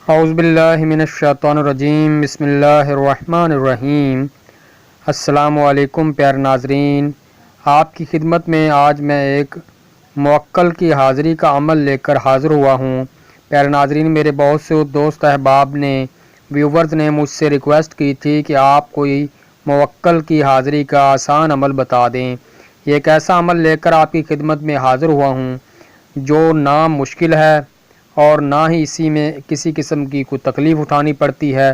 اعوذ باللہ من الشیطان الرجیم، بسم اللہ الرحمن الرحیم۔ السلام علیکم پیارے ناظرین، آپ کی خدمت میں آج میں ایک موکل کی حاضری کا عمل لے کر حاضر ہوا ہوں۔ پیارے ناظرین، میرے بہت سے دوست احباب نے ویورز نے مجھ سے ریکویسٹ کی تھی کہ آپ کوئی موکل کی حاضری کا آسان عمل بتا دیں۔ یہ ایک ایسا عمل لے کر آپ کی خدمت میں حاضر ہوا ہوں جو نہ مشکل ہے اور نہ ہی اسی میں کسی قسم کی کوئی تکلیف اٹھانی پڑتی ہے،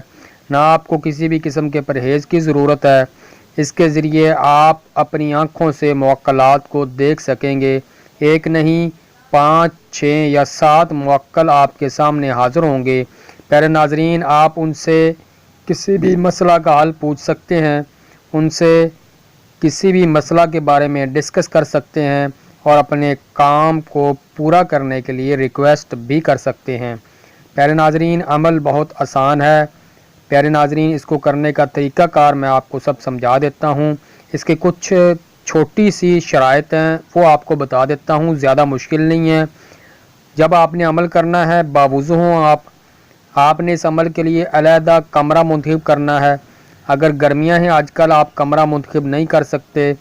نہ آپ کو کسی بھی قسم کے پرہیز کی ضرورت ہے۔ اس کے ذریعے آپ اپنی آنکھوں سے موکلات کو دیکھ سکیں گے۔ ایک نہیں 5، 6 یا 7 موکل آپ کے سامنے حاضر ہوں گے۔ پیارے ناظرین، آپ ان سے کسی بھی مسئلہ کا حل پوچھ سکتے ہیں، ان سے کسی بھی مسئلہ کے بارے میں ڈسکس کر سکتے ہیں اور اپنے کام کو پورا کرنے کے لیے ریکویسٹ بھی کر سکتے ہیں۔ پیارے ناظرین، عمل بہت آسان ہے۔ پیارے ناظرین، اس کو کرنے کا طریقہ کار میں آپ کو سب سمجھا دیتا ہوں۔ اس کے کچھ چھوٹی سی شرائط ہیں، وہ آپ کو بتا دیتا ہوں، زیادہ مشکل نہیں ہے۔ جب آپ نے عمل کرنا ہے باوضو ہوں آپ نے اس عمل کے لیے علیحدہ کمرہ منتخب کرنا ہے۔ اگر گرمیاں ہیں آج کل آپ کمرہ منتخب نہیں کر سکتے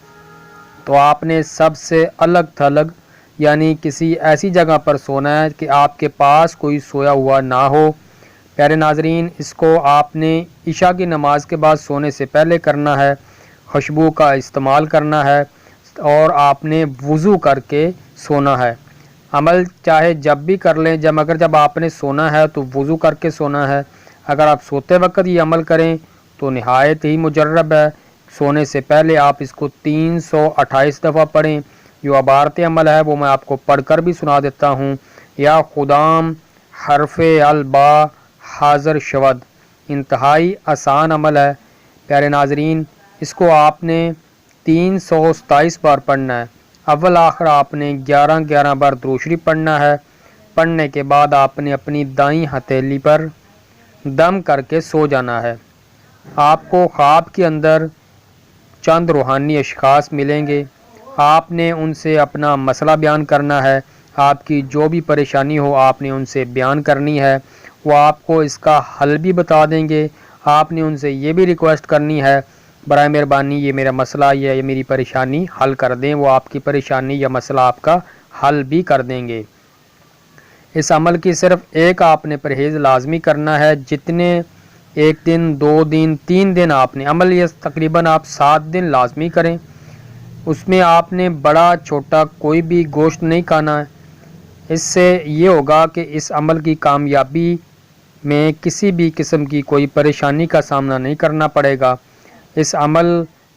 تو آپ نے سب سے الگ تھلگ یعنی کسی ایسی جگہ پر سونا ہے کہ آپ کے پاس کوئی سویا ہوا نہ ہو۔ پیارے ناظرین، اس کو آپ نے عشاء کی نماز کے بعد سونے سے پہلے کرنا ہے۔ خوشبو کا استعمال کرنا ہے اور آپ نے وضو کر کے سونا ہے۔ عمل چاہے جب بھی کر لیں، جب آپ نے سونا ہے تو وضو کر کے سونا ہے۔ اگر آپ سوتے وقت یہ عمل کریں تو نہایت ہی مجرب ہے۔ سونے سے پہلے آپ اس کو 328 دفعہ پڑھیں۔ جو عبارت عمل ہے وہ میں آپ کو پڑھ کر بھی سنا دیتا ہوں۔ یا خدام حرف البا حاضر شود، انتہائی آسان عمل ہے۔ پیارے ناظرین، اس کو آپ نے 327 بار پڑھنا ہے۔ اول آخر آپ نے 11 بار درود شریف پڑھنا ہے۔ پڑھنے کے بعد آپ نے اپنی دائیں ہتھیلی پر دم کر کے سو جانا ہے۔ آپ کو خواب کے اندر چند روحانی اشخاص ملیں گے۔ آپ نے ان سے اپنا مسئلہ بیان کرنا ہے۔ آپ کی جو بھی پریشانی ہو آپ نے ان سے بیان کرنی ہے۔ وہ آپ کو اس کا حل بھی بتا دیں گے۔ آپ نے ان سے یہ بھی ریکویسٹ کرنی ہے، برائے مہربانی یہ میرا مسئلہ یا یہ میری پریشانی حل کر دیں۔ وہ آپ کی پریشانی یا مسئلہ آپ کا حل بھی کر دیں گے۔ اس عمل کی صرف ایک آپ نے پرہیز لازمی کرنا ہے۔ جتنے 1 دن 2 دن 3 دن آپ نے عمل، یہ تقریباً آپ 7 دن لازمی کریں۔ اس میں آپ نے بڑا چھوٹا کوئی بھی گوشت نہیں کھانا ہے۔ اس سے یہ ہوگا کہ اس عمل کی کامیابی میں کسی بھی قسم کی کوئی پریشانی کا سامنا نہیں کرنا پڑے گا۔ اس عمل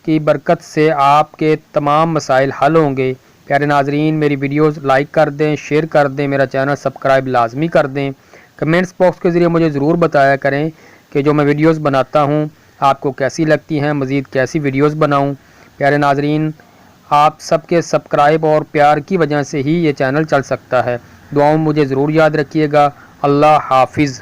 کی برکت سے آپ کے تمام مسائل حل ہوں گے۔ پیارے ناظرین، میری ویڈیوز لائک کر دیں، شیئر کر دیں، میرا چینل سبسکرائب لازمی کر دیں۔ کمنٹس باکس کے ذریعے مجھے ضرور بتایا کریں کہ جو میں ویڈیوز بناتا ہوں آپ کو کیسی لگتی ہیں، مزید کیسی ویڈیوز بناؤں۔ پیارے ناظرین، آپ سب کے سبسکرائب اور پیار کی وجہ سے ہی یہ چینل چل سکتا ہے۔ دعاؤں مجھے ضرور یاد رکھیے گا۔ اللہ حافظ۔